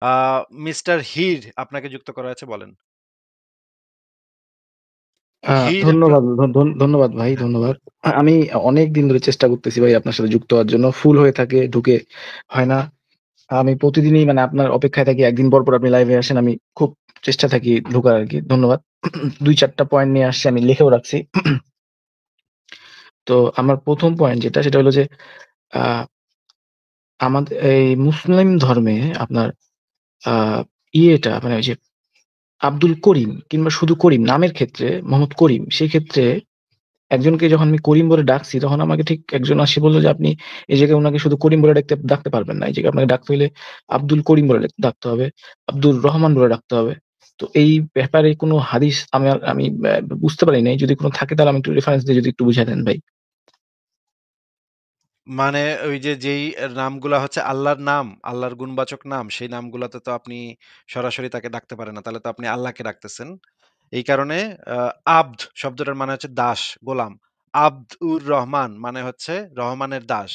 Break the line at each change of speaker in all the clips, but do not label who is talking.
আ mister হির আপনাকে যুক্ত করা হয়েছে বলেন। হির একটা
ধন্যবাদ ভাই,
হ্যাঁ,
ধন্যবাদ।
বলেন।
আমি অনেকদিন ধরে চেষ্টা করতেছি ভাই আপনার সাথে যুক্ত হওয়ার জন্য। ফুল হয়ে থাকে, ঢুকে হয় না। আমি প্রতিদিনই মানে আপনার অপেক্ষায় থাকি। একদিন পর আপনি লাইভে আসেন। আমি খুব চেষ্টা থাকি ঢোকার আরকি। ধন্যবাদ। ২-৪ টা পয়েন্ট নিয়ে আসছি, আমি লিখেও রাখছি। তো আমার ১ম পয়েন্ট যেটা সেটা হলো যে আ আমাদের এই মুসলিম ধর্মে আপনার আ ইয়েটা মানে ওই যে আব্দুল করিম কিংবা শুধু করিম নামের ক্ষেত্রে মোহাম্মদ করিম, সেক্ষেত্রে একজনকে যখন আমি করিম বলে ডাকছি, তখন আমাকে ঠিক একজন আসে বলল যে, "আপনি এই জায়গায় উনাকে শুধু করিম বলে ডাকতে পারবেন না। এই জায়গায় আপনাকে ডাকতে হইলে আব্দুল করিম বলে ডাকতে হবে। আব্দুর রহমান বলে ডাকতে হবে।" তো এই ব্যাপারে কোনো হাদিস আমি বুঝতে পারি নাই। যদি কোনো থাকে তাহলে আমি একটু রেফারেন্স দিয়ে যদি একটু বুঝায় দেন ভাই।
মানে ওই যে যেই নামগুলা হচ্ছে আল্লাহর নাম, আল্লাহর গুণবাচক নাম, সেই নামগুলাতে তো আপনি সরাসরি তাকে ডাকতে পারেন না। তাহলে তো আপনি আল্লাহকে ডাকতেছেন। এই কারণে আ আব্দ শব্দটার মানে হচ্ছে দাস, গোলাম। আব্দুর রহমান মানে হচ্ছে রহমানের দাস।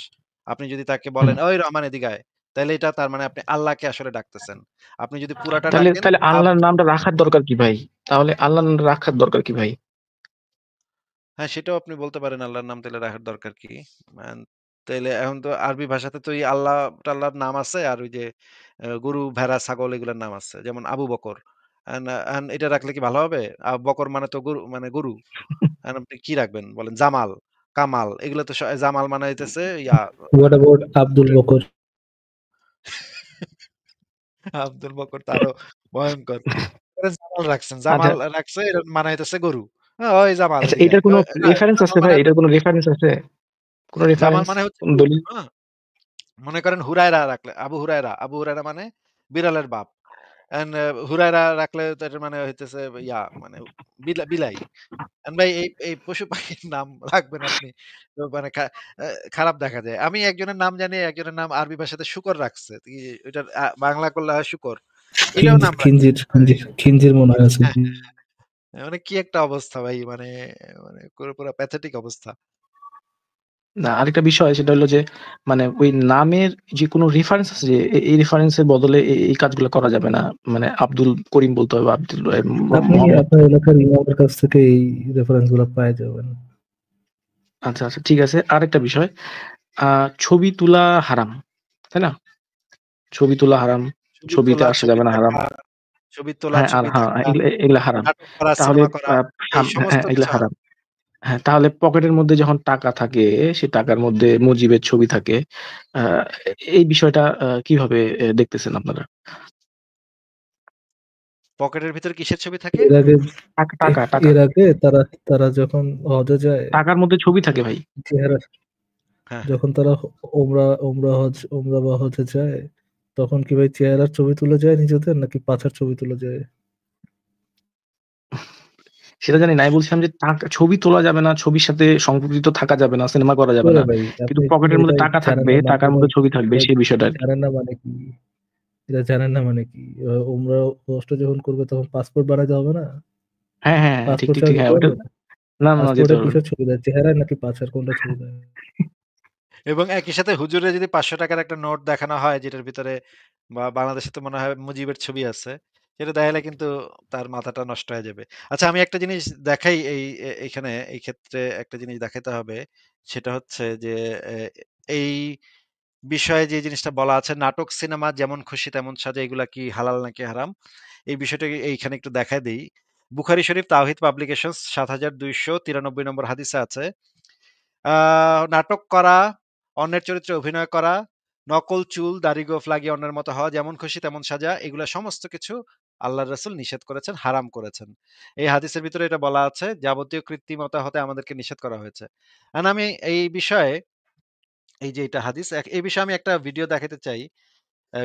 আপনি যদি তাকে
হুম।
বলেন, "ওই রহমান এদিকে আয়।" তাইলে এটা তার মানে আপনি আল্লাহকে আসলে ডাকতেছেন। আপনি যদি পুরাটা
তাহলে
ডাকেন
তাহলে
আব্দ
আল্লাহর নামটা রাখার দরকার কি ভাই? তাহলে আল্লাহর নামটা রাখার দরকার কি ভাই?
হ্যাঁ, সেটাও আপনি বলতে পারেন আল্লাহর নাম তাইলে রাখার দরকার কি? তাইলে এখন তো আরবি ভাষাতে তো এই আল্লাহ-টাল্লাহর নাম আছে আর ওই যে গরু, ভেড়া, ছাগল এগুলার নাম আছে। যেমন আবু বকর। এখন এটা রাখলে কি ভালো হবে? আবু বকর মানে তো গরু মানে গরু। এখন আপনি কি রাখবেন? বলেন জামাল, কামাল এগুলো তো জামাল মানে হইতেছে
হোয়াট
মানে
অ্যাবাউট আব্দুল
উটের
বকর?
আব্দুল বকর তো আরো ভয়ংকর। জামাল রাখছেন।
আচ্ছা,
জামাল রাখছে এর মানে হইতেছে গরু। ওই জামাল
আচ্ছা
এদিকে
এটার
আয়।
কোনো
না
রেফারেন্স
জামাল
আছে ভাই?
মানে
এটার কোনো রেফারেন্স আছে? কোনো
জামাল
রেফারেন্স?
মানে হচ্ছে
কোন
গরু।
দলিল?
হ্যাঁ? মনে করেন হুরায়রা রাখলে আবু হুরায়রা মানে বিড়ালের বাপ। হুরায়রা রাখলে তো এটার মানে হইতেছে মানে বিলাই। ভাই এই পশু পাখির নাম রাখবেন আপনি। তো মানে আ খারাপ দেখা যায়। আমি একজনের নাম জানি, একজনের নাম আরবি ভাষাতে শুকর রাখছে। ওইটার বাংলা করলে হয় শুকর। এটাও নাম রাখছে।
খিনজির মনে হয় আছে।
হ্যাঁ, মানে কি একটা অবস্থা ভাই মানে পুরা প্যাথেটিক অবস্থা।
না, আরেকটা বিষয় সেটা হলো যে মানে ওই নামের যে কোনো রেফারেন্স আছে যে এই রেফারেন্স এর বদলে এই কাজগুলো করা যাবে না। মানে আব্দুল করিম বলতে হবে, আব্দুল
আপনি
মোহাম্মদ।
আপনার এলাকার ইমামের কাছ থেকে এই রেফারেন্স গুলো পাওয়া যাবেন।
আচ্ছা, আচ্ছা ঠিক আছে। আরেকটা বিষয় আ ছবি তোলা হারাম। তাই না? ছবি তোলা হারাম।
ছবি
ছবিতে
তোলা,
আসা
ছবি
যাবে না হারাম।
থাকা, ছবি তোলা,
হ্যাঁ, আর
ছবি
হ্যাঁ,
থাকা,
এগুলা হারাম।
নাটক করা,
তাহলে
সিনেমা করা এই সমস্ত
হ্যাঁ, এগুলা
কিছু
হারাম।
হারাম।
হ্যাঁ, তাহলে পকেটের মধ্যে যখন টাকা থাকে, সে টাকার মধ্যে মুজিবের ছবি থাকে। আ এই বিষয়টা কিভাবে দেখতেছেন আপনারা?
পকেটের ভিতরে কিসের ছবি থাকে?
এর আগে
টাকা,
এ-
টাকা, টাকা।
এর আগে তারা তারা যখন হজে যায়,
টাকার মধ্যে ছবি থাকে ভাই।
চেহারা
হ্যাঁ, হ্যাঁ।
যখন তারা ওমরা বা হজে যায়, তখন কি ভাই চেহারার ছবি তুলে যায় নিজেদের, নাকি পাছার ছবি তুলে যায়?
সেটা জানি না। আমি বলছিলাম যে ছবি তোলা যাবে না, ছবির সাথে সংযুক্ত থাকা যাবে না, সিনেমা করা যাবে
ওরে
না।
ভাই,
কিন্তু
আপনি কি
পকেটের মধ্যে
এটা
টাকা
জানেন
থাকবে,
না মানে
টাকার
ভাই?
মধ্যে ছবি থাকবে
এটা
সেই বিষয়টা আরকি।
জানেন না মানে কি? এটা জানেন না মানে কি? ওমরা হোস্ট যখন করবে তখন পাসপোর্ট বানাইতে হবে না?
হ্যাঁ, হ্যাঁ, হ্যাঁ। ঠিক,
পাসপোর্ট
ঠিক,
ছাড়া
ঠিক। হ্যাঁ,
যেতে
ওইটা
পারবে না?
না, না, না যেতে
পাসপোর্টে
পারবেন।
কিসের ছবি দেয়, চেহারার নাকি পাছার, কোনটা ছবি দেয়?
এবং একই সাথে হুজুরের যদি ৳৫০০ একটা নোট দেখানো হয় যেটার ভিতরে বাংলাদেশে তো মনে হয় মুজিবের ছবি আছে। সেটা দেখাইলে কিন্তু তার মাথাটা নষ্ট হয়ে যাবে। আচ্ছা আমি একটা জিনিস দেখাই এইখানে এই ক্ষেত্রে একটা জিনিস দেখাইতে হবে। সেটা হচ্ছে যে এ এই বিষয়ে যে জিনিসটা বলা আছে নাটক, সিনেমা যেমন খুশি তেমন সাজা এগুলা কি হালাল নাকি হারাম? এই বিষয়টা এইখানে একটু দেখায় দেই। বুখারী শরীফ তাওহীদ পাবলিকেশনস ৭২৯৩ নম্বর হাদিসে আছে আ নাটক করা, অন্যের চরিত্রে অভিনয় করা, নকল চুল, দাড়ি গোঁফ লাগিয়ে অন্যের মতো হওয়া, যেমন খুশি তেমন সাজা, এগুলা সমস্ত কিছু আল্লাহর রাসূল নিষেধ করেছেন, হারাম করেছেন। এই হাদিসের ভিতরে এটা বলা আছে, যাবতীয় কৃত্রিমতা হতে আমাদেরকে নিষেধ করা হয়েছে। আমি এই বিষয়ে এই যে এটা হাদিস, এই বিষয়ে আমি একটা ভিডিও দেখাতে চাই।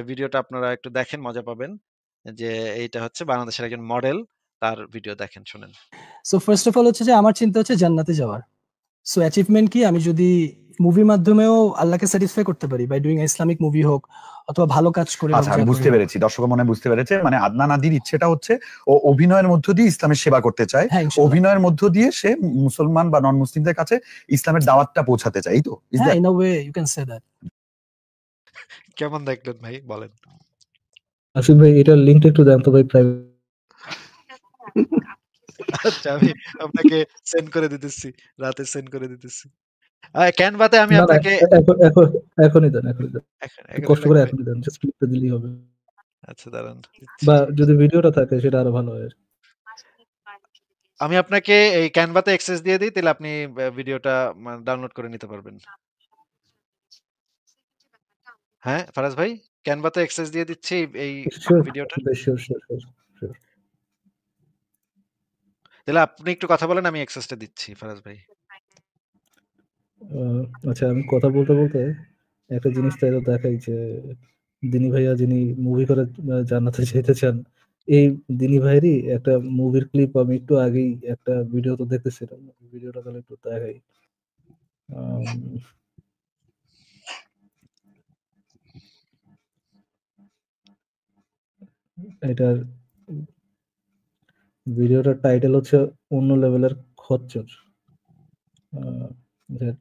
ভিডিওটা আপনারা একটু দেখেন, মজা পাবেন। যে এইটা হচ্ছে বাংলাদেশের একজন মডেল, তার ভিডিও দেখেন, শুনেন।
সো ফার্স্ট অফ অল হচ্ছে যে আমার চিন্তা হচ্ছে জান্নাতে যাওয়ার। সো অ্যাচিভমেন্ট কি আমি যদি মুভির মাধ্যমেও আল্লাহকে স্যাটিসফাই করতে পারি বাই ডুইং ইসলামিক মুভি হোক অথবা ভালো কাজ করে হোক
আচ্ছা, আমি
যা করে
বুঝতে
হোক।
পেরেছি। দর্শক মনে হয় বুঝতে পেরেছে। মানে আদনান আদির ইচ্ছেটা হচ্ছে ও অভিনয়ের মধ্য দিয়ে ইসলামের সেবা করতে চায়।
হ্যাঁ ইনশাআল্লাহ।
অভিনয়ের মধ্য দিয়ে সে মুসলমান বা নন মুসলিমদের কাছে ইসলামের দাওয়াতটা পৌঁছাতে চায়। এই তো? ইস
হ্যাঁ
that?
In a way you can say that.
কেমন দেখলেন ভাই বলেন?
আসিফ ভাই এটার লিঙ্কটা একটু দেন তো ভাই প্রাইভেট।
আচ্ছা আমি আপনাকে সেন্ড করে দিতেছি। রাতে সেন্ড করে দিতেছি। ক্যানভাতে আমি
না
আপনাকে
এখনই দেন একটু
এখনই
কষ্ট করে
লাগবে।
এখনই দেন, জাস্ট ক্লিকটা দিলেই হবে।
আচ্ছা দাঁড়ান দিচ্ছি।
বা যদি ভিডিওটা থাকে সেটা আরো ভালো হয়।
আমি আপনাকে এই ক্যানভাতে অ্যাক্সেস দিয়ে দিই, তাহলে আপনি ভিডিওটা ডাউনলোড করে নিতে পারবেন। হ্যাঁ, ফারাজ ভাই, ক্যানভাতে অ্যাক্সেস দিয়ে দিচ্ছি এই
শিওর
ভিডিওটা।
Sure sure sure.
তাহলে আপনি একটু কথা বলেন, আমি অ্যাক্সেসটা দিচ্ছি ফারাজ ভাই।
আচ্ছা আমি কথা বলতে বলতে একটা জিনিস তাইলে দেখাই যে দিনী ভাইয়া যিনি মুভি করে জান্নাতে যেতে চান, এই দিনী ভাইয়েরই একটা মুভির ক্লিপ আমি একটু আগেই একটা ভিডিও তো দেখতেছিলাম, ভিডিওটা তাহলে একটু দেখাই। এটার ভিডিওটার টাইটেল হচ্ছে অন্য লেভেলের খচ্চর।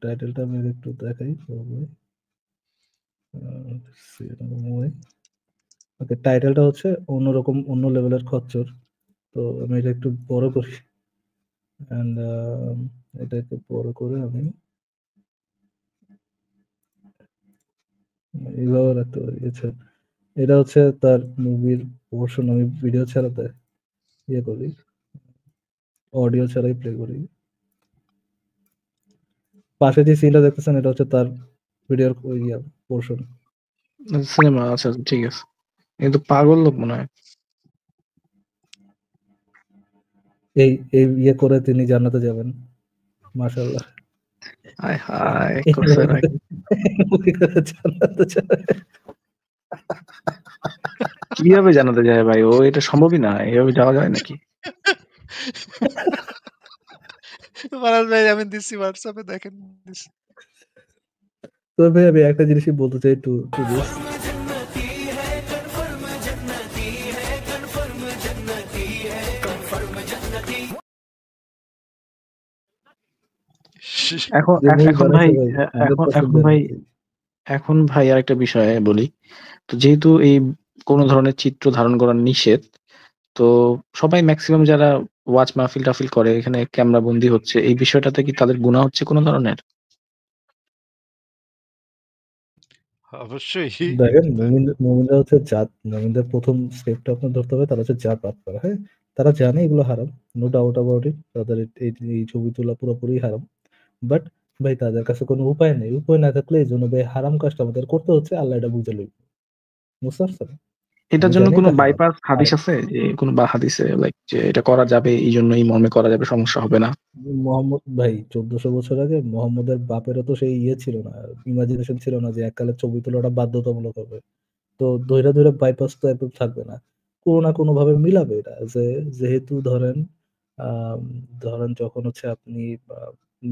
টাইটেলটা আমি একটু দেখাই। ওকে, টাইটেলটা হচ্ছে অন্যরকম অন্য লেভেলের খচ্চর। তো আমি এটা একটু বড় করি এন্ড এটা একটু বড় করে আমি এইভাবে রাখতে পারি। আচ্ছা এটা হচ্ছে তার মুভির পোর্শন, আমি ভিডিও ছাড়াতে ইয়ে করি, অডিও ছাড়াই প্লে করি। পাশে যে সিনটা দেখতেছেন এটা হচ্ছে তার ভিডিওর ইয়া পোর্শন।
সিনেমা আচ্ছা ঠিক আছে, কিন্তু পাগল লোক মনে হয়।
এই এই ইয়ে করে তিনি জান্নাতে যাবেন, মাশাআল্লাহ।
হায় হায়
এইভাবে
করছে নাকি?
মুভি করে জান্নাতে যাবে।
কিভাবে জানাতে যায় ভাই? ও এটা সম্ভবই না, এভাবে যাওয়া যায় নাকি?
ফারাজ ভাই আমি দিচ্ছি হোয়াটসঅ্যাপে, দেখেন দিচ্ছি।
তবে ভাই আমি একটা জিনিসই বলতে চাই টু টু দিস,
এখন
যে মুভি
এখন ভাই
বানাইছে ভাই 100% জান্নাতি।
এখন ভাই আরেকটা বিষয় বলি। তো যেহেতু এই কোন ধরনের চিত্র ধারণ করা নিষেধ, তো সবাই ম্যাক্সিমাম যারা ওয়াচ মাহফিল টাফিল করে এখানে ক্যামেরা বন্দী হচ্ছে, এই বিষয়টাতে কি তাদের গুনাহ হচ্ছে কোন ধরনের?
অবশ্যই।
দেখেন মুমিনরা হচ্ছে জাত, মুমিনদের প্রথম স্টেপটা আপনার ধরতে হবে, তারা হচ্ছে জাত পাপ করা। হ্যাঁ, তারা জানে এগুলো হারাম, নো ডাউট অ্যাবাউট ইট, তাদের এই ছবি তোলা পুরোপুরি হারাম। বাট ভাই তাদের কাছে কোনো উপায় নেই, উপায় না থাকলে এই জন্য ভাই হারাম কাজটা আমাদের করতে হচ্ছে, আল্লাহ এটা বুঝে লইব, বুঝতে পারছেন?
এটার
আমি
জন্য
জানি
কোনো
এটা হারাম।
বাইপাস
আর
হাদিস আছে, যে কোনো বা হাদিসে লাইক যে এটা করা যাবে, এই জন্য এই মর্মে করা যাবে, সমস্যা হবে না?
মোহাম্মদ ভাই 1400 বছর আগে মোহাম্মদের বাপেরও তো সেই ইয়ে ছিল না, ইমাজিনেশন ছিল না যে এককালে ছবি তোলাটা বাধ্যতামূলক হবে। তো ধইরা ধইরা বাইপাস তো একদম থাকবে না, কোনো না কোনো ভাবে মিলাবে এটা। যে যেহেতু ধরেন আম, ধরেন যখন হচ্ছে আপনি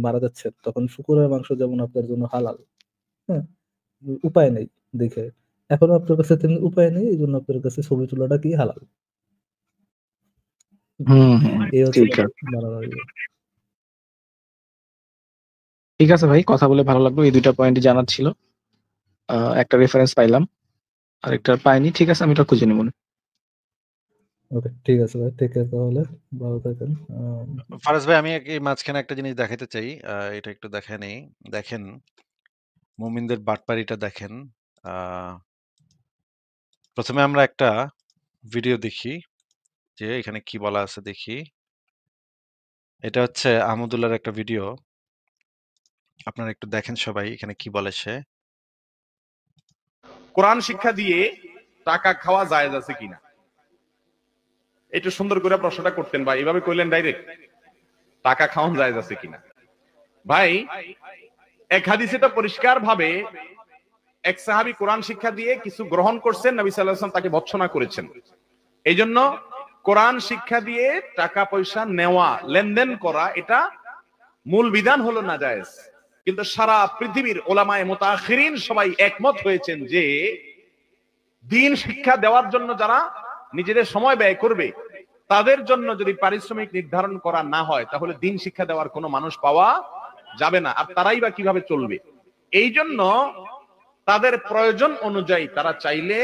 মারা যাচ্ছেন তখন শুকুরের মাংস যেমন আপনার জন্য হালাল, হ্যাঁ, উপায় নেই দেখে, এখনো আপনার কাছে তেমনি উপায় নেই, এই জন্য আপনার কাছে ছবি তোলাটা কি হালাল।
হুম,
এই হচ্ছে
ঠিক আছে।
মারামারি।
ঠিক আছে ভাই, কথা বলে ভালো লাগলো। এই ২ টা পয়েন্টই জানার ছিল। একটা রেফারেন্স পাইলাম, আরেকটা পাইনি। ঠিক আছে, আমি এটা খুঁজে নিব।
ওকে ঠিক আছে ভাই, টেক কেয়ার, তাহলে ভালো থাকেন।
ফারাজ ভাই আমি এই মাঝখানে একটা জিনিস দেখাতে চাই, এটা একটু দেখে নেই। দেখেন মুমিনদের বাটপারিটা দেখেন। প্রথমে আমরা একটা ভিডিও দেখি যে এখানে কি বলা আছে দেখি। এটা হচ্ছে আহমদুল্লাহর একটা ভিডিও, আপনারা একটু দেখেন সবাই এখানে কি বলে সে।
কোরআন শিক্ষা দিয়ে টাকা খাওয়া জায়েজ আছে কিনা, একটু সুন্দর করে প্রশ্নটা করতেন ভাই, এভাবে কইলেন ডাইরেক্ট টাকা খাওয়ান জায়েজ আছে কিনা। ভাই এক হাদিসে তো পরিষ্কার ভাবে এক সাহাবী কোরআন শিক্ষা দিয়ে কিছু গ্রহণ করছেন, নবী সাল্লাল্লাহু আলাইহি ওয়াসাল্লাম তাকে ভর্ৎসনা করেছেন। এই জন্য কোরআন শিক্ষা দিয়ে টাকা পয়সা নেওয়া, লেনদেন করা, এটা মূল বিধান হলো না জায়েজ। কিন্তু সারা পৃথিবীর ওলামায়ে মুতাআখিরিন সবাই একমত হয়েছেন যে দ্বীন শিক্ষা দেওয়ার জন্য যারা নিজেদের সময় ব্যয় করবে তাদের জন্য যদি পারিশ্রমিক নির্ধারণ করা না হয় তাহলে দ্বীন শিক্ষা দেওয়ার কোনো মানুষ পাওয়া যাবে না, আর তারাই বা কিভাবে চলবে। এই জন্য তাদের প্রয়োজন অনুযায়ী তারা চাইলে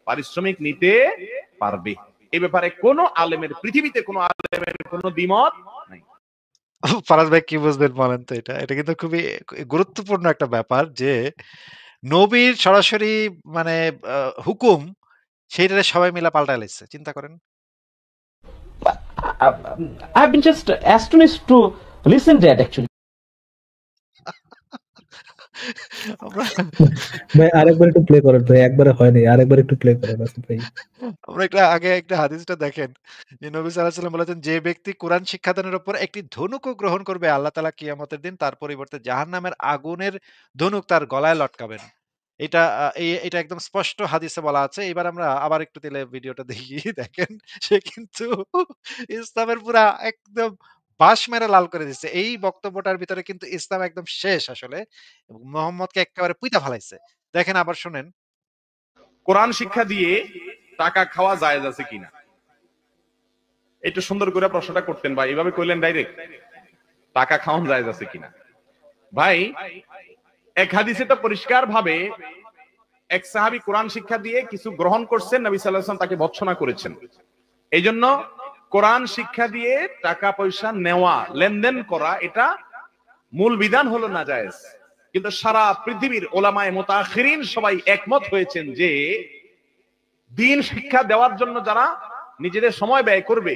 পারিশ্রমিক নিতে পারবে। এই ব্যাপারে কোনো আলেমের, পৃথিবীতে কোনো আলেমের কোনো দ্বিমত নাই।
ফারাজ ভাই কি বুঝলেন বলেন তো এটা? এটা কিন্তু খুবই গুরুত্বপূর্ণ একটা ব্যাপার যে নবীর সরাসরি মানে আ হুকুম সেইটারে সবাই মিলা পাল্টায় লাইছে। চিন্তা করেন।
I've been just astonished to listen that actually.
আমরা
ভাই আরেকবার একটু প্লে করেন ভাই, একবারে হয়নি, আরেকবার একটু প্লে করেন আসিফ ভাই।
আমরা আগে একটা হাদিসটা দেখেন যে নবী সাল্লাল্লাহু আলাইহি ওয়াসাল্লাম বলেছেন, যে ব্যক্তি কোরআন শিক্ষাদানের উপর একটি ধনুকও গ্রহণ করবে আল্লাহ তাআলা কিয়ামতের দিন তার পরিবর্তে জাহান্নামের আগুনের ধনুক তার গলায় লটকাবেন। এটা একদম স্পষ্ট হাদিসে বলা আছে। এবার আমরা আবার একটু তাহলে ভিডিওটা দেখি। দেখেন সে কিন্তু ইসলামের পুরা একদম বাঁশ মেরে লাল করে দিচ্ছে। এই বক্তব্যটার ভিতরে কিন্তু ইসলাম একদম শেষ আসলে। এবং মুহাম্মদকে একেবারে পুইতা ফালাইছে। দেখেন আবার শোনেন।
কোরআন শিক্ষা দিয়ে টাকা খাওয়া জায়েজ আছে কিনা, একটু সুন্দর করে প্রশ্নটা করতেন ভাই, এভাবে কইলেন ডাইরেক্ট টাকা খাওয়ান জায়েজ আছে কিনা। ভাই এক হাদিসে তো পরিষ্কার ভাবে এক সাহাবী কোরআন শিক্ষা দিয়ে কিছু গ্রহণ করছেন, নবী সাল্লাল্লাহু আলাইহি ওয়াসাল্লাম তাকে ভর্ৎসনা করেছেন। এই জন্য কোরআন শিক্ষা দিয়ে টাকা পয়সা নেওয়া, লেনদেন করা, এটা মূল বিধান হলো না জায়েজ। কিন্তু সারা পৃথিবীর ওলামায়ে মুতাআখিরিন সবাই একমত হয়েছেন যে দ্বীন শিক্ষা দেওয়ার জন্য যারা নিজেদের সময় ব্যয় করবে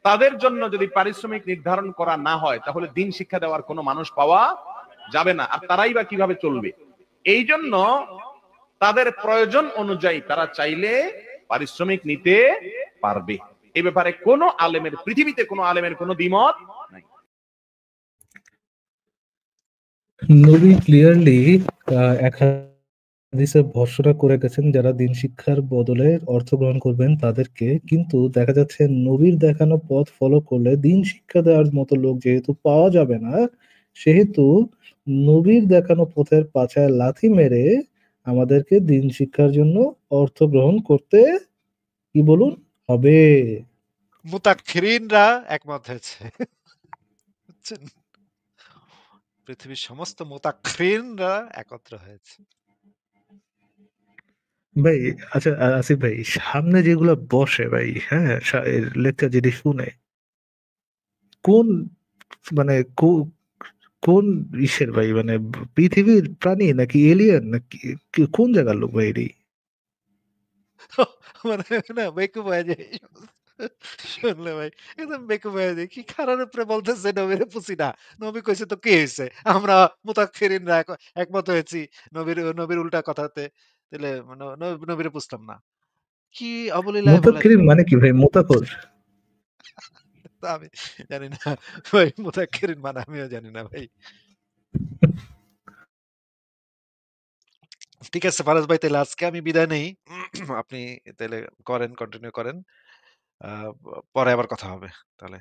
তাদের জন্য যদি পারিশ্রমিক নির্ধারণ করা না হয় তাহলে দ্বীন শিক্ষা দেওয়ার কোনো মানুষ পাওয়া যাবে না। আর তারাই বা কিভাবে চলবে? এই জন্য তাদের প্রয়োজন অনুযায়ী তারা চাইলে পারিশ্রমিক নিতে পারবে। এই ব্যাপারে কোনো আলেমের, পৃথিবীতে কোনো আলেমের কোনো দ্বিমত নাই।
নবী ক্লিয়ারলি এক হাদিসে ভর্ৎসনা করে গেছেন যারা দিন শিক্ষার বদলে অর্থ গ্রহণ করবেন তাদেরকে, কিন্তু দেখা যাচ্ছে নবীর দেখানো পথ ফলো করলে দিন শিক্ষা দেওয়ার মতো লোক যেহেতু পাওয়া যাবে না, সেহেতু নবীর দেখানো পথের পাছায় লাথি মেরে আমাদেরকে দিন শিক্ষার জন্য অর্থ গ্রহণ করতে কি বলুন হবে।
মুতাক্ষিরিনরা একমত হয়েছে। বুঝছেন? পৃথিবীর সমস্ত মুতাক্ষরিনরা একত্র হয়েছে।
ভাই আচ্ছা, আসিফ ভাই সামনে যেগুলো বসে ভাই, হ্যাঁ, লেকচার যেটি শুনে কোন মানে কোন ইসের ভাই, মানে পৃথিবীর প্রাণী নাকি এলিয়েন নাকি কোন জায়গার লোক ভাই এটি?
মানে না বেকুব হয়ে যায় শুনলে ভাই, একদম বেকুব হয়ে যায়। কি খারার উপরে বলতেছে নবীরে পুছি না। নবী কইছে তো কি হইছে? আমরা মুতাক্ষরিনরা একমত হয়েছি নবীর উল্টা কথাতে। তাইলে নবীরে পুছলাম না। কি অবলীলায় বলেন
মুতাক্ষরিন
তো?
মানে কি ভাই, মুতাখর?
তা আমি জানি না ভাই, মুতাক্ষরিন মানে আমিও জানি না ভাই। ঠিক আছে ফারাজ ভাই, তাইলে আজকে আমি বিদায় নেই। আপনি তাইলে কন্টিনিউ করেন। আ পরে আবার কথা হবে তাহলে।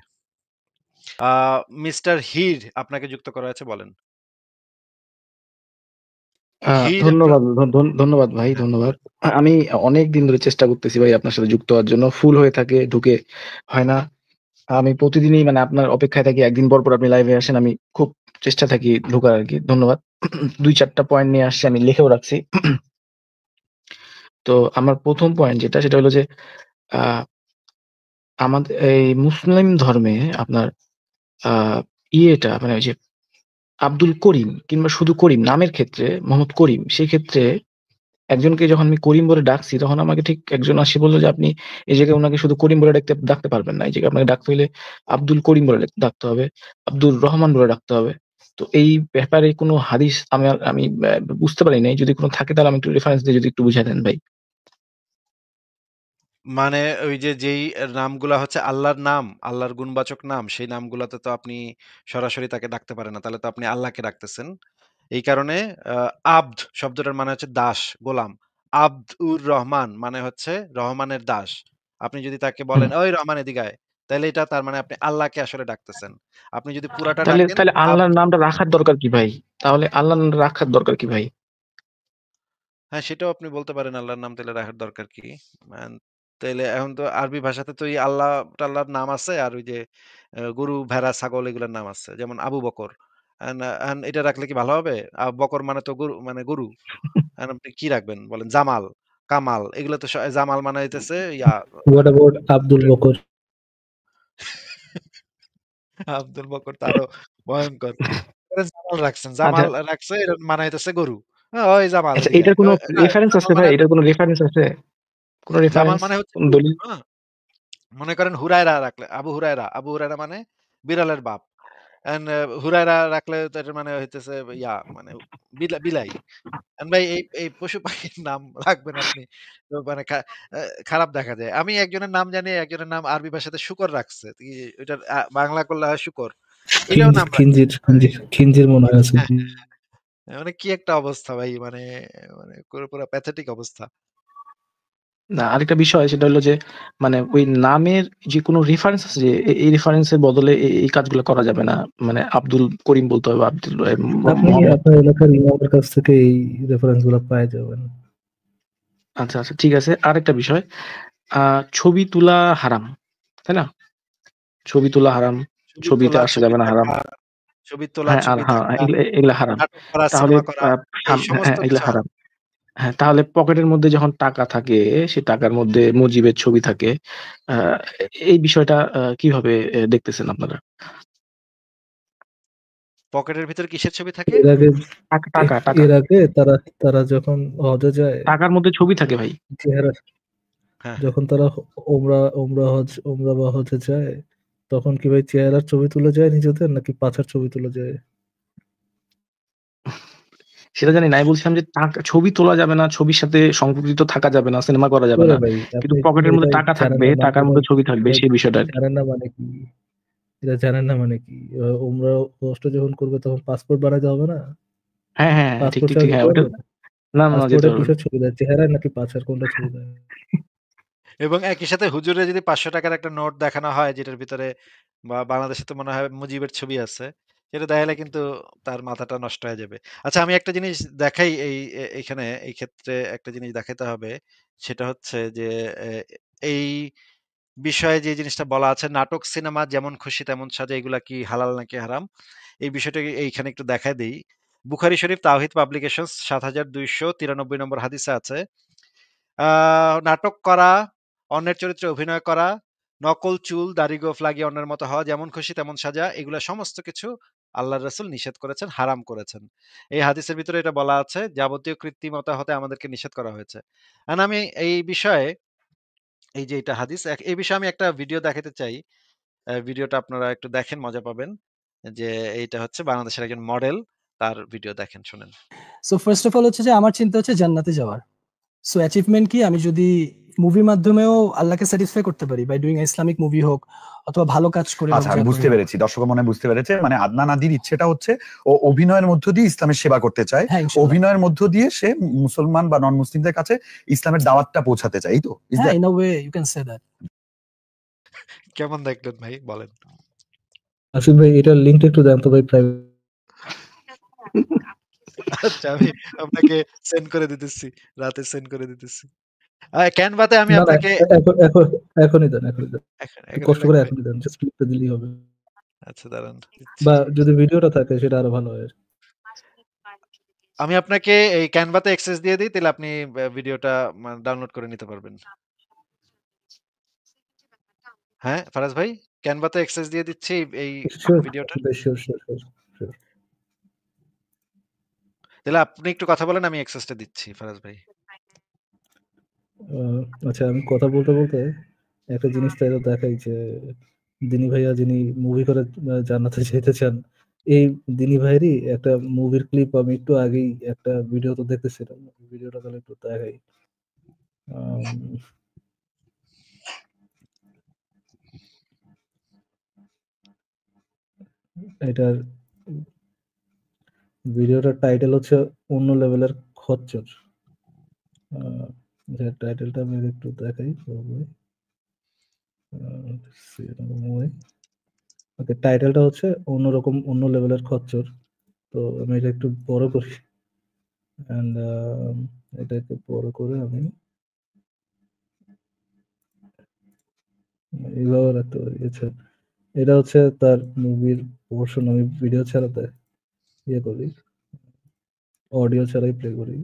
আ মিস্টার হির আপনাকে যুক্ত করা হয়েছে, বলেন। হির আপনার
ধন্যবাদ ধন্যবাদ ভাই,
হ্যাঁ,
ধন্যবাদ। আমি অনেকদিন ধরে চেষ্টা করতেছি ভাই আপনার সাথে যুক্ত হওয়ার জন্য। ফুল হয়ে থাকে, ঢুকে হয় না। আমি প্রতিদিনই মানে আপনার অপেক্ষায় থাকি। একদিন পর, পর আপনি লাইভে আসেন। আমি খুব চেষ্টা থাকি ঢোকার আরকি। ধন্যবাদ। ২-৪ টা পয়েন্ট নিয়ে আসছি, আমি লিখেও রাখছি। তো আমার ১ম পয়েন্ট যেটা সেটা হলো যে আ আমাদের এই মুসলিম ধর্মে আপনার আ মানে ওই যে আব্দুল করিম কিংবা শুধু করিম নামের ক্ষেত্রে মোহাম্মদ করিম, সেক্ষেত্রে একজনকে যখন আমি করিম বলে ডাকছি তখন আমাকে ঠিক একজন আসে বলল যে, "আপনি এই জায়গায় উনাকে শুধু করিম বলে ডাকতে পারবেন না। এই জায়গায় আপনাকে ডাকতে হইলে আব্দুল করিম বলে ডাকতে হবে, আব্দুর রহমান বলে ডাকতে হবে।" তো এই ব্যাপারে কোনো হাদিস আমি বুঝতে পারি নাই। যদি কোনো থাকে তাহলে আমি একটু রেফারেন্স দিয়ে যদি একটু বুঝায় দেন ভাই।
মানে ওই যে যেই নামগুলা হচ্ছে আল্লাহর নাম, আল্লাহর গুণবাচক নাম, সেই নামগুলাতে তো আপনি সরাসরি তাকে ডাকতে পারেন না। তাহলে তো আপনি আল্লাহকে ডাকতেছেন। এই কারণে আ আব্দ শব্দটার মানে হচ্ছে দাস, গোলাম। আব্দুর রহমান মানে হচ্ছে রহমানের দাস। আপনি যদি তাকে
হুম।
বলেন, "ওই রহমান এদিকে আয়।" তাইলে এটা তার মানে আপনি আল্লাহকে আসলে ডাকতেছেন। আপনি যদি পুরাটা
তাহলে
ডাকেন
তাহলে
আব্দ,
আল্লাহর নামটা রাখার দরকার কি ভাই? তাহলে আল্লাহর নামটা রাখার দরকার কি ভাই?
হ্যাঁ, সেটাও আপনি বলতে পারেন আল্লাহর নাম তাইলে রাখার দরকার কি? ম্যান তাইলে এখন তো আরবি ভাষাতে তো এই আল্লাহ-টাল্লাহর নাম আছে আর ওই যে গরু, ভেড়া, ছাগল এগুলার নাম আছে। যেমন আবু বকর। এখন এটা রাখলে কি ভালো হবে? আবু বকর মানে তো গরু মানে গরু। এখন আপনি কি রাখবেন? বলেন জামাল। কামাল এগুলো তো জামাল মানে হইতেছে yeah
what about Abdul Bakar?
Abdul Bakar তো আরো ভয়ঙ্কর। জামাল রাখছেন,
আচ্ছা,
জামাল রাখছে এর মানে হইতেছে গরু। ওই জামাল
আচ্ছা,
এদিকে
এটার
আয়।
কোনো
না,
রেফারেন্স আছে
জামাল
ভাই?
মানে
এটার কোনো রেফারেন্স আছে? কোনো
জামাল
রেফারেন্স?
মানে হচ্ছে
কোন
গরু।
দলিল?
হ্যাঁ? মনে করেন হুরায়রা রাখলে আবু হুরায়রা মানে বিড়ালের বাপ। এন্ড হুরায়রা রাখলে তো এটার মানে হইতেছে ইয়া মানে বিলাই। ভাই এই পশু পাখির নাম রাখবেন আপনি। তো মানে খারাপ দেখা যায়। আমি একজনের নাম জানি, একজনের নাম আরবি ভাষাতে শুকর রাখছে। ওইটার বাংলা করলে হয় শুকর। এটাও নাম রাখছে।
খিঞ্জির মনে হয় আছে।
হ্যাঁ, মানে কি একটা অবস্থা ভাই মানে মানে পুরো প্যাথেটিক অবস্থা।
না, আরেকটা বিষয় সেটা হলো যে মানে ওই নামের যে কোনো রেফারেন্স আছে যে এই রেফারেন্সের বদলে এই কাজগুলো করা যাবে না। মানে আব্দুল করিম বলতে হবে, আব্দুল
আপনি
মোহাম্মদ।
আপনার এলাকার ইমামের কাছ থেকে এই রেফারেন্স গুলো পাওয়া যাবেন।
আচ্ছা, আচ্ছা, ঠিক আছে। আরেকটা বিষয়, ছবি তোলা হারাম, তাই না? ছবি তোলা হারাম,
ছবি
ছবিতে
তোলা,
আসা
ছবি
যাবে না, হারাম।
থাকা, ছবি তোলা,
হ্যাঁ, আর
ছবি
হ্যাঁ,
থাকা,
এগুলা হারাম।
নাটক করা,
তাহলে
সিনেমা করা এই সমস্ত
হ্যাঁ, এগুলা
কিছু
হারাম।
হারাম।
হ্যাঁ, তাহলে পকেটের মধ্যে যখন টাকা থাকে, সে টাকার মধ্যে মুজিবের ছবি থাকে। আ এই বিষয়টা কিভাবে দেখতেছেন আপনারা?
পকেটের ভিতরে কিসের ছবি থাকে?
এর আগে
টাকা।
এর আগে তারা তারা যখন হজে যায়,
টাকার মধ্যে ছবি থাকে ভাই।
চেহারা
হ্যাঁ।
যখন তারা ওমরা বা হজে যায়, তখন কি ভাই চেহারার ছবি তুলে যায় নিজেদের, নাকি পাছার ছবি তুলে যায়?
সেটা জানি না। আমি বলছিলাম যে ছবি তোলা যাবে না, ছবির সাথে সংযুক্ত থাকা যাবে না, সিনেমা করা যাবে
ওরে
না।
ভাই,
কিন্তু
আপনি
পকেটের মধ্যে
এটাই
টাকা
জানেন
থাকবে,
না মানে
টাকার মধ্যে ছবি থাকবে,
এটা
সেই বিষয়টা আরকি।
জানেন না মানে কি? এটা জানেন না মানে কি? ওমরা হোস্ট যখন করবে তখন পাসপোর্ট বানাতে হবে না?
হ্যাঁ, হ্যাঁ, হ্যাঁ, ঠিক,
পাসপোর্ট
ঠিক,
ছাড়া
ঠিক।
যেতে
হ্যাঁ, ওইটা
পারবে না?
না, যেতে
পাসপোর্টে
পারবে না।
কিসের ছবি দেয়, চেহারার নাকি পাছার, কোনটা ছবি দেয়?
এবং একই সাথে হুজুরে যদি ৳৫০০ একটা নোট দেখানো হয় যেটার ভিতরে বাংলাদেশে তো মনে হয় মুজিবের ছবি আছে। সেটা দেখাইলে কিন্তু তার মাথাটা নষ্ট হয়ে যাবে। আচ্ছা আমি একটা জিনিস দেখাই এইখানে এই ক্ষেত্রে একটা জিনিস দেখাইতে হবে। সেটা হচ্ছে যে এ এই বিষয়ে যে জিনিসটা বলা আছে নাটক, সিনেমা যেমন খুশি তেমন সাজা এগুলা কি হালাল নাকি হারাম? এই বিষয়টা এইখানে একটু দেখায় দেই। বুখারী শরীফ তাওহীদ পাবলিকেশনস ৭২৯৩ নম্বর হাদিসে আছে আ নাটক করা, অন্যের চরিত্রে অভিনয় করা, নকল চুল, দাড়ি গোঁফ লাগিয়ে অন্যের মতো হওয়া, যেমন খুশি তেমন সাজা, এগুলা সমস্ত কিছু আল্লাহর রাসূল নিষেধ করেছেন, হারাম করেছেন। এই হাদিসের ভিতরে এটা বলা আছে, যাবতীয় কৃত্রিমতা হতে আমাদেরকে নিষেধ করা হয়েছে। আমি এই বিষয়ে এই যে এটা হাদিস, এই বিষয়ে আমি একটা ভিডিও দেখাতে চাই। ভিডিওটা আপনারা একটু দেখেন, মজা পাবেন। যে এইটা হচ্ছে বাংলাদেশের একজন মডেল, তার ভিডিও দেখেন, শুনেন।
সো ফার্স্ট অফ অল হচ্ছে যে আমার চিন্তা হচ্ছে জান্নাতে যাওয়ার। সো অ্যাচিভমেন্ট কি আমি যদি মুভির মাধ্যমেও আল্লাহকে স্যাটিসফাই করতে পারি বাই ডুইং ইসলামিক মুভি হোক অথবা ভালো কাজ করে হোক,
আচ্ছা, আমি
যা
বুঝতে
করে হোক।
পেরেছি, দর্শক মনে বুঝতে পেরেছে। মানে আদনান আদির ইচ্ছেটা হচ্ছে ও অভিনয়ের মধ্য দিয়ে ইসলামের সেবা করতে চায়,
হ্যাঁ, ইনশাআল্লাহ।
অভিনয়ের মধ্য দিয়ে সে মুসলমান বা নন মুসলিমদের কাছে ইসলামের দাওয়াতটা পৌঁছাতে চায়, এই তো? Is
হ্যাঁ,
that-
in a way you can say that.
কেমন দেখলেন ভাই বলেন?
আসিফ ভাই, এটার লিঙ্কটা একটু দেন তো ভাই, প্রাইভেট।
আচ্ছা আমি আপনাকে সেন্ড করে দিতেছি। রাতে সেন্ড করে দিতেছি। ক্যানভাতে আমি
না,
আপনাকে
এখনই দেন, এখনই দেন। একটু
এখনই
কষ্ট করে
লাগবে।
এখনই দেন, জাস্ট ক্লিকটা দিলেই হবে।
আচ্ছা দাঁড়ান দিচ্ছি।
বা যদি ভিডিওটা থাকে সেটা আরো ভালো হয়।
আমি আপনাকে এই ক্যানভাতে অ্যাক্সেস দিয়ে দিই, তাহলে আপনি ভিডিওটা ডাউনলোড করে নিতে পারবেন। হ্যাঁ, ফারাজ ভাই, ক্যানভাতে অ্যাক্সেস দিয়ে দিচ্ছি এই
শিওর,
ভিডিওটার।
Sure, sure, sure.
তাহলে আপনি একটু কথা বলেন, আমি অ্যাক্সেসটা দিচ্ছি ফারাজ ভাই।
আচ্ছা, আমি কথা বলতে বলতে একটা জিনিস তাই দেখাই যে দিনী ভাইয়া যিনি মুভি করে জান্নাতে যেতে চান, এই দিনী ভাইয়েরই একটা মুভির ক্লিপ আমি একটু আগেই একটা ভিডিও তো দেখতেছিলাম। ভিডিওটা তাহলে একটু দেখাই। এটার ভিডিওটার টাইটেল হচ্ছে অন্য লেভেলের খচ্চর। টাইটেলটা আমি একটু দেখাই। ওকে, টাইটেলটা হচ্ছে অন্যরকম, অন্য লেভেলের খচ্চর। তো আমি এটা একটু বড় করি, অ্যান্ড এটা একটু বড় করে আমি এইভাবে রাখতে পারি। আচ্ছা, এটা হচ্ছে তার মুভির পোর্শন। আমি ভিডিও ছাড়াতে ইয়ে করি, অডিও ছাড়াই প্লে করি।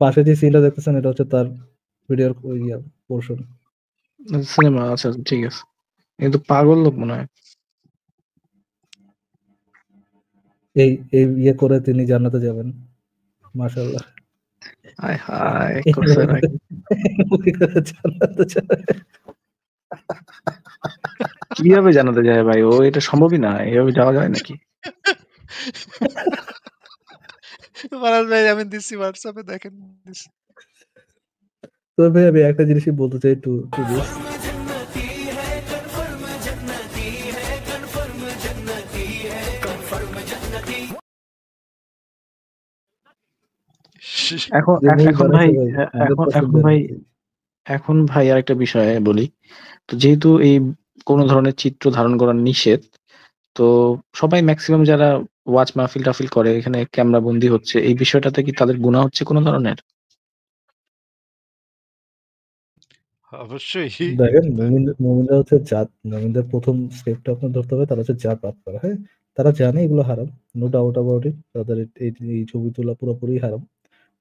পাশে যে সিনটা দেখতেছেন এটা হচ্ছে তার ভিডিওর পোর্শন।
সিনেমা, আচ্ছা আচ্ছা, ঠিক আছে। কিন্তু পাগল লোক মনে হয়।
এই এই ইয়ে করে তিনি জান্নাতে যাবেন, মাশাআল্লাহ।
হায় হায়
এই
করছে
movie
নাকি?
করে জান্নাতে যাবে।
কিভাবে জানাতে যায় ভাই? ও এটা সম্ভবই না, এভাবে যাওয়া যায় নাকি?
ফারাজ ভাই আমি দিচ্ছি হোয়াটসঅ্যাপে দেখেন দিচ্ছি।
তো ভাই আমি একটা জিনিসই বলতে চাই টু দিস,
এখন
যে মুভি
এখন ভাই
বানাইছে ভাই
এখন
100%
এখন ভাই
জান্নাতি।
এখন ভাই আরেকটা বিষয় বলি। তো যেহেতু এই কোন ধরনের চিত্র ধারণ করা নিষেধ, তো সবাই ম্যাক্সিমাম যারা ওয়াচ মাহফিল-টাহফিল করে এখানে ক্যামেরা বন্দী হচ্ছে। এই বিষয়টাতে কি তাদের গুনাহ হচ্ছে কোন ধরনের?
অবশ্যই।
দেখেন মুমিনরা হচ্ছে জাত, মুমিনদের প্রথম স্টেপটা আপনার ধরতে হবে তারা হচ্ছে জাত পাপ করা, হ্যাঁ? তারা জানে এগুলো হারাম, নো ডাউট অ্যাবাউট ইট। তাদের এই ছবি তোলা পুরোপুরি হারাম।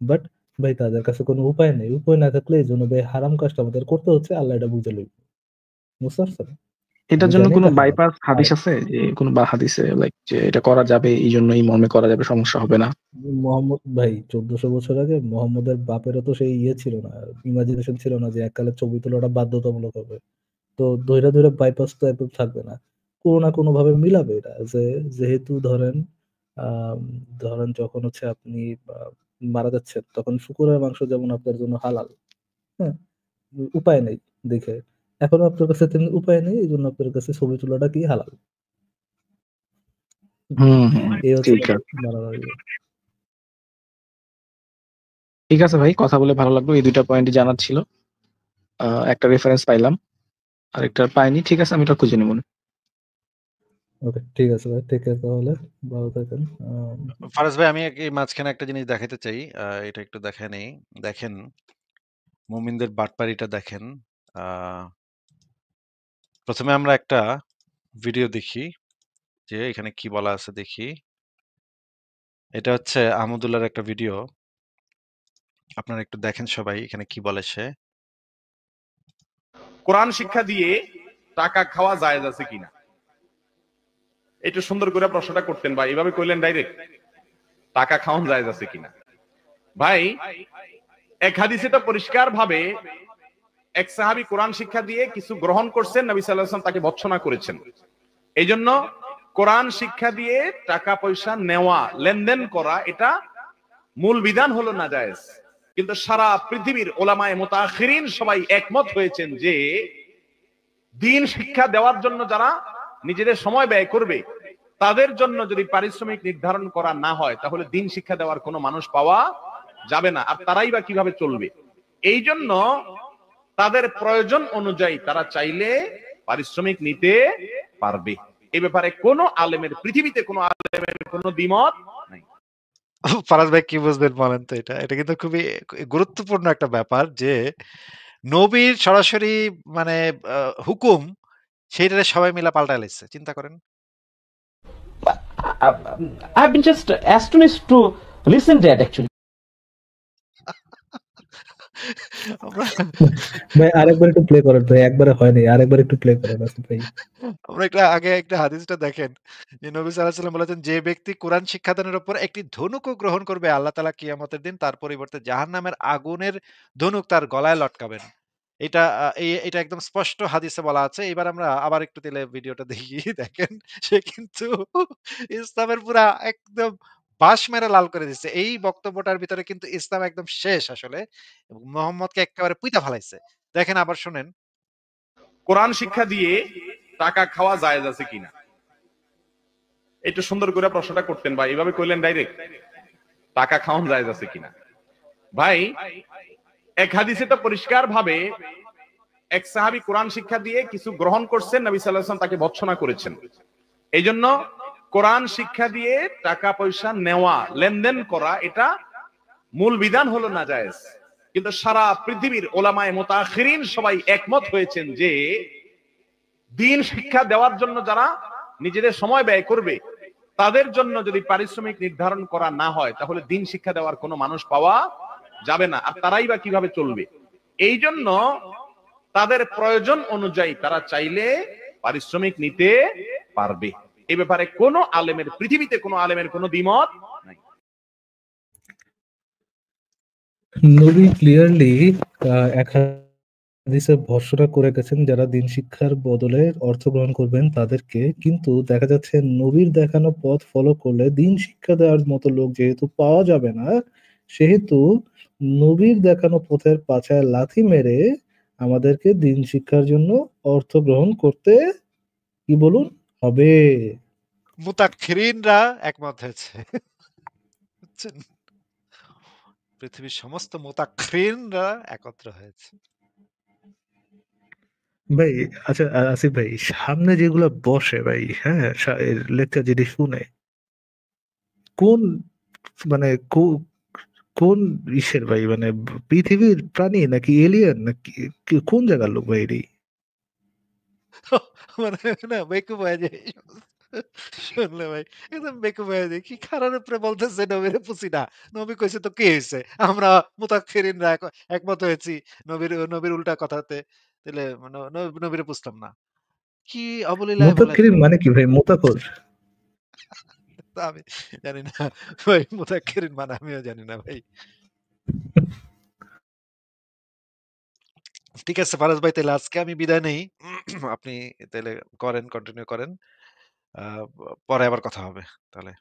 বাট ভাই তাদের কাছে কোনো উপায় নেই। উপায় না থাকলে এই জন্য ভাই হারাম কাজটা আমাদের করতে হচ্ছে, আল্লাহ এটা বুঝে লইবে। বুঝতে পারছেন?
এটার
আমি
জন্য
জানি
কোনো
এটা হারাম।
বাইপাস
আর
হাদিস আছে? যে কোনো হাদিসে লাইক যে এটা করা যাবে, এইজন্য এই মর্মে করা যাবে, সমস্যা হবে না।
মোহাম্মদ ভাই 1400 বছর আগে মোহাম্মদের বাপেরও তো সেই ইয়ে ছিল না, ইমাজিনেশন ছিল না যে এককালে ছবি তোলাটা বাধ্যতামূলক হবে। তো ধইরা ধইরা বাইপাস তো একদম থাকবে না। কোনো না কোনো ভাবে মিলাবে এটা। যেহেতু ধরেন আম ধরেন যখন হচ্ছে আপনি আ মারা যাচ্ছেন তখন শুকরের মাংস যেমন আপনার জন্য হালাল, হ্যাঁ? উপায় নেই দেখে। এখনো আপনার কাছে তেমনি উপায় নেই। এজন্য আপনার কাছে ছবি তোলাটা কি হালাল।
হুম, হুম।
এই হচ্ছে
ঠিক আছে।
মারামারি।
ঠিক আছে ভাই, কথা বলে ভালো লাগলো। এই ২ টা পয়েন্টই জানার ছিল। একটা রেফারেন্স পাইলাম। আরেকটা পাইনি। ঠিক আছে, আমি এটা খুঁজে নিব।
ওকে, ঠিক আছে ভাই। টেক কেয়ার তাহলে। ভালো থাকেন।
ফারাজ ভাই আমি এই মাঝখানে একটা জিনিস দেখাইতে চাই। এটা একটু দেখায় নেই। দেখেন মুমিনদের বাটপাড়িটা দেখেন। আ ১ম এ আমরা একটা ভিডিও দেখি যে এখানে কি বলা আছে দেখি। এটা হচ্ছে আহমদুল্লাহর একটা ভিডিও। আপনারা একটু দেখেন সবাই এখানে কি বলে সে।
কোরআন শিক্ষা দিয়ে টাকা খাওয়া জায়েজ আছে কিনা? একটু সুন্দর করে প্রশ্নটা করতেন ভাই, এভাবে কইলেন ডাইরেক্ট টাকা খাওয়ান জায়েজ আছে কিনা? ভাই এক হাদিসে তো পরিষ্কার ভাবে এক সাহাবী কোরআন শিক্ষা দিয়ে কিছু গ্রহণ করছেন, নবী সাল্লাল্লাহু আলাইহি ওয়াসাল্লাম তাকে ভর্ৎসনা করেছেন। এই জন্য কোরআন শিক্ষা দিয়ে টাকা পয়সা নেওয়া, লেনদেন করা, এটা মূল বিধান হলো নাজায়েজ। কিন্তু সারা পৃথিবীর ওলামায়ে মুতাআখিরিন সবাই একমত হয়েছেন যে দ্বীন শিক্ষা দেওয়ার জন্য যারা নিজেদের সময় ব্যয় করবে তাদের জন্য যদি পারিশ্রমিক নির্ধারণ করা না হয় তাহলে দ্বীন শিক্ষা দেওয়ার কোনো মানুষ পাওয়া যাবে না। আর তারাই বা কিভাবে চলবে? এই জন্য তাদের প্রয়োজন অনুযায়ী তারা চাইলে পারিশ্রমিক নিতে পারবে। এই ব্যাপারে কোনো আলেমের, পৃথিবীতে কোনো আলেমের কোনো দ্বিমত নাই।
ফারাজ ভাই কি বুঝবেন বলেন তো এটা? এটা কিন্তু খুবই গুরুত্বপূর্ণ একটা ব্যাপার যে নবীর সরাসরি মানে হুকুম সেইটারে সবাই মিলা পাল্টায় লাইছে। চিন্তা করেন।
I've been just astonished to listen that actually.
আমরা
ভাই আরেকবার একটু প্লে করেন ভাই। একবারে হয় নাই। আরেকবার একটু প্লে করেন আসিফ ভাই।
আমরা আগে একটা হাদিসটা দেখেন। যে নবী সাল্লাল্লাহু আলাইহি ওয়াসাল্লাম বলেছেন যে ব্যক্তি কোরআন শিক্ষাদানের উপর একটি ধনুকও গ্রহণ করবে আল্লাহ তাআলা কিয়ামতের দিন তার পরিবর্তে জাহান্নামের আগুনের ধনুক তার গলায় লটকাবেন। এটা এটা একদম স্পষ্ট হাদিসে বলা আছে। এবার আমরা আবার একটু তাহলে ভিডিওটা দেখি। দেখেন সে কিন্তু ইসলামের পুরা একদম বাঁশ মেরে লাল করে দিচ্ছে। এই বক্তব্যটার ভিতরে কিন্তু ইসলাম একদম শেষ আসলে। এবং মুহাম্মদকে একেবারে পুইতা ফালাইছে। দেখেন আবার শোনেন।
কোরআন শিক্ষা দিয়ে টাকা খাওয়া জায়েজ আছে কিনা? একটু সুন্দর করে প্রশ্নটা করতেন ভাই, এভাবে কইলেন ডাইরেক্ট টাকা খাওয়ান জায়েজ আছে কিনা? ভাই এক হাদিসে তো পরিষ্কার ভাবে এক সাহাবী কোরআন শিক্ষা দিয়ে কিছু গ্রহণ করছেন, নবী সাল্লাল্লাহু আলাইহি ওয়াসাল্লাম তাকে ভর্ৎসনা করেছেন। এই জন্য কোরআন শিক্ষা দিয়ে টাকা পয়সা নেওয়া, লেনদেন করা, এটা মূল বিধান হলো নাজায়েজ। কিন্তু সারা পৃথিবীর ওলামায়ে মুতাআখিরিন সবাই একমত হয়েছেন যে দ্বীন শিক্ষা দেওয়ার জন্য যারা নিজেদের সময় ব্যয় করবে তাদের জন্য যদি পারিশ্রমিক নির্ধারণ করা না হয় তাহলে দ্বীন শিক্ষা দেওয়ার কোনো মানুষ পাওয়া যাবে না, আর তারাই বা কিভাবে চলবে? এই জন্য তাদের প্রয়োজন অনুযায়ী তারা চাইলে পারিশ্রমিক নিতে পারবে। এই ব্যাপারে কোনো আলেমের, পৃথিবীতে কোনো আলেমের কোনো দ্বিমত নাই।
নবী ক্লিয়ারলি এক হাদিসে ভর্ৎসনা করে গেছেন যারা দিন শিক্ষার বদলে অর্থ গ্রহণ করবেন তাদেরকে, কিন্তু দেখা যাচ্ছে নবীর দেখানো পথ ফলো করলে দিন শিক্ষা দেওয়ার মতো লোক যেহেতু পাওয়া যাবে না, সেহেতু নবীর দেখানো পথের পাছায় লাথি মেরে আমাদেরকে দিন শিক্ষার জন্য অর্থ গ্রহণ করতে কি বলুন হবে।
মুতাক্ষরিনরা একমত হয়েছে। বুঝছেন? পৃথিবীর সমস্ত মুতাক্ষরিনরা একত্র হয়েছে।
ভাই আচ্ছা, আসিফ ভাই, সামনে যেগুলো বসে ভাই, হ্যাঁ, লেকচার যেটি শুনে কোন মানে কোন ইসের ভাই, মানে পৃথিবীর প্রাণী নাকি এলিয়েন নাকি কোন জায়গার লোক ভাই এটি?
মানে না বেকুব হয়ে যায় শুনলে ভাই, একদম বেকুব হয়ে যায়। কি খারার উপরে বলতেছে নবীরে পুছি না। নবী কইছে তো কি হইছে? আমরা মুতাক্ষরিনরা একমত হয়েছি নবীর উল্টা কথাতে। তাইলে নবীরে পুছতাম না। কি অবলীলায় বলে!
মোতাকিরিন মানে কি ভাই, মোতাখোর?
তা আমি জানি না ভাই, মুতাক্ষরিন মানে আমিও জানি না ভাই। ঠিক আছে ফারাজ ভাই, তাইলে আজকে আমি বিদায় নেই। আপনি তাইলে কন্টিনিউ করেন। আ পরে আবার কথা হবে তাহলে।